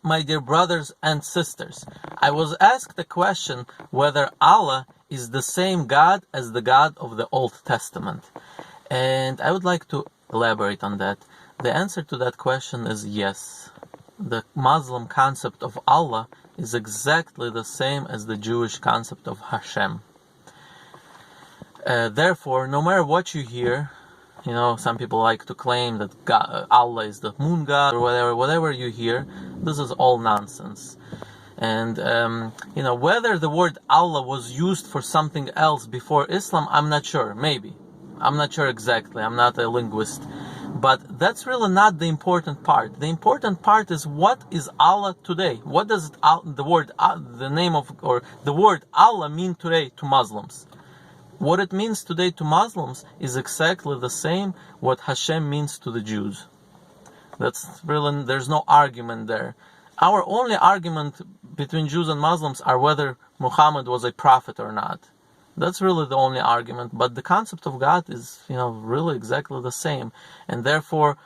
My dear brothers and sisters, I was asked a question whether Allah is the same God as the God of the Old Testament. And I would like to elaborate on that. The answer to that question is yes. The Muslim concept of Allah is exactly the same as the Jewish concept of Hashem. Therefore, no matter what you hear, some people like to claim that Allah is the moon god or whatever you hear, this is all nonsense. And, whether the word Allah was used for something else before Islam, I'm not sure. Maybe. I'm not sure exactly. I'm not a linguist. But that's really not the important part. The important part is, what is Allah today? What does the word Allah mean today to Muslims? What it means today to Muslims is exactly the same what Hashem means to the Jews. There's no argument there. Our only argument between Jews and Muslims are whether Muhammad was a prophet or not. That's really the only argument. But the concept of God is, really exactly the same. And therefore,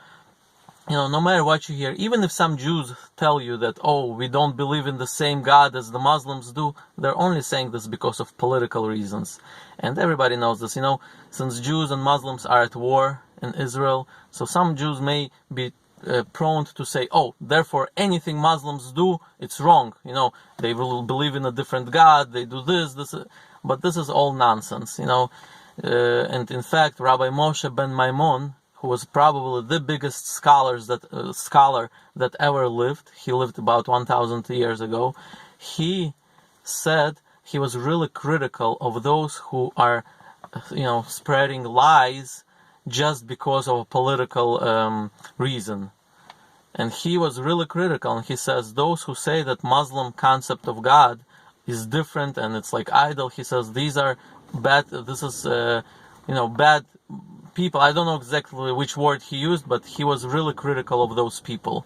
no matter what you hear, even if some Jews tell you that, we don't believe in the same God as the Muslims do, they're only saying this because of political reasons. And everybody knows this, since Jews and Muslims are at war in Israel, so some Jews may be prone to say, therefore anything Muslims do, it's wrong. They will believe in a different God, they do this, but this is all nonsense, And in fact, Rabbi Moshe ben Maimon, who was probably the biggest scholar that ever lived. He lived about 1,000 years ago. He said he was really critical of those who are, spreading lies just because of a political reason. And he was really critical. And he says those who say that Muslim concept of God is different and it's like idol, he says these are bad. This is bad people. I don't know exactly which word he used, but he was really critical of those people.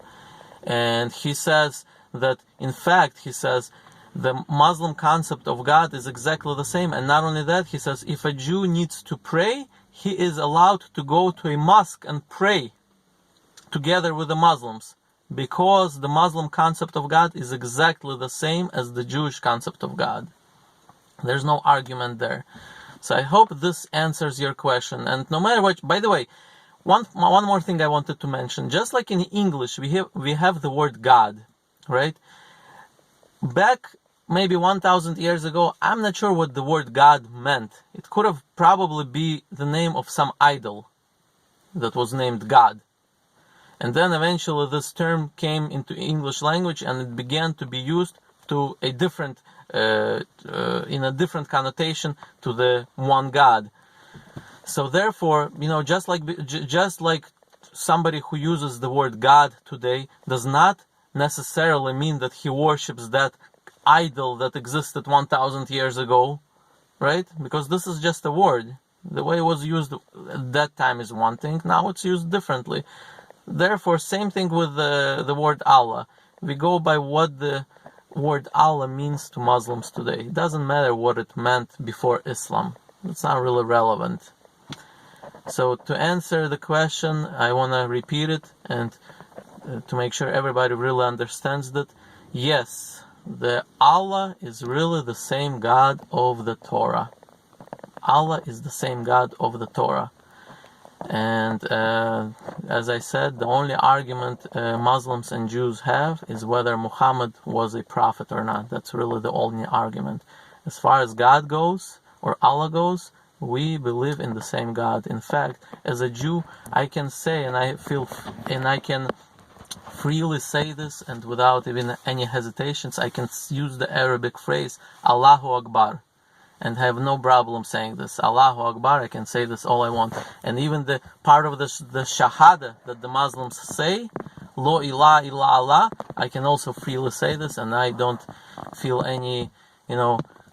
And he says that, in fact, the Muslim concept of God is exactly the same. And not only that, he says if a Jew needs to pray, he is allowed to go to a mosque and pray together with the Muslims, because the Muslim concept of God is exactly the same as the Jewish concept of God. There's no argument there. So I hope this answers your question. And no matter what, by the way, one more thing I wanted to mention. Just like in English, we have the word God, right? Back maybe 1,000 years ago, I'm not sure what the word God meant. It could have probably be the name of some idol that was named God. And then eventually this term came into English language and it began to be used to a different in a different connotation to the one God. So therefore, just like somebody who uses the word God today does not necessarily mean that he worships that idol that existed 1,000 years ago, right? Because this is just a word. The way it was used at that time is one thing, now it's used differently. Therefore, same thing with the word Allah. We go by what the word Allah means to Muslims today. It doesn't matter what it meant before Islam. It's not really relevant. So to answer the question, I want to repeat it and to make sure everybody really understands that. Yes, the Allah is really the same God of the Torah. Allah is the same God of the Torah. And as I said, the only argument Muslims and Jews have is whether Muhammad was a prophet or not. That's really the only argument. As far as God goes, or Allah goes, we believe in the same God. In fact, as a Jew, I can say, and I can freely say this, and without even any hesitations, I can use the Arabic phrase, Allahu Akbar, and have no problem saying this. Allahu Akbar, I can say this all I want. And even the part of the Shahada that the Muslims say, Lo ilaha illa Allah, I can also freely say this, and I don't feel any,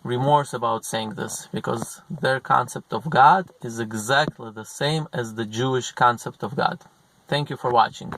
remorse about saying this, because their concept of God is exactly the same as the Jewish concept of God. Thank you for watching.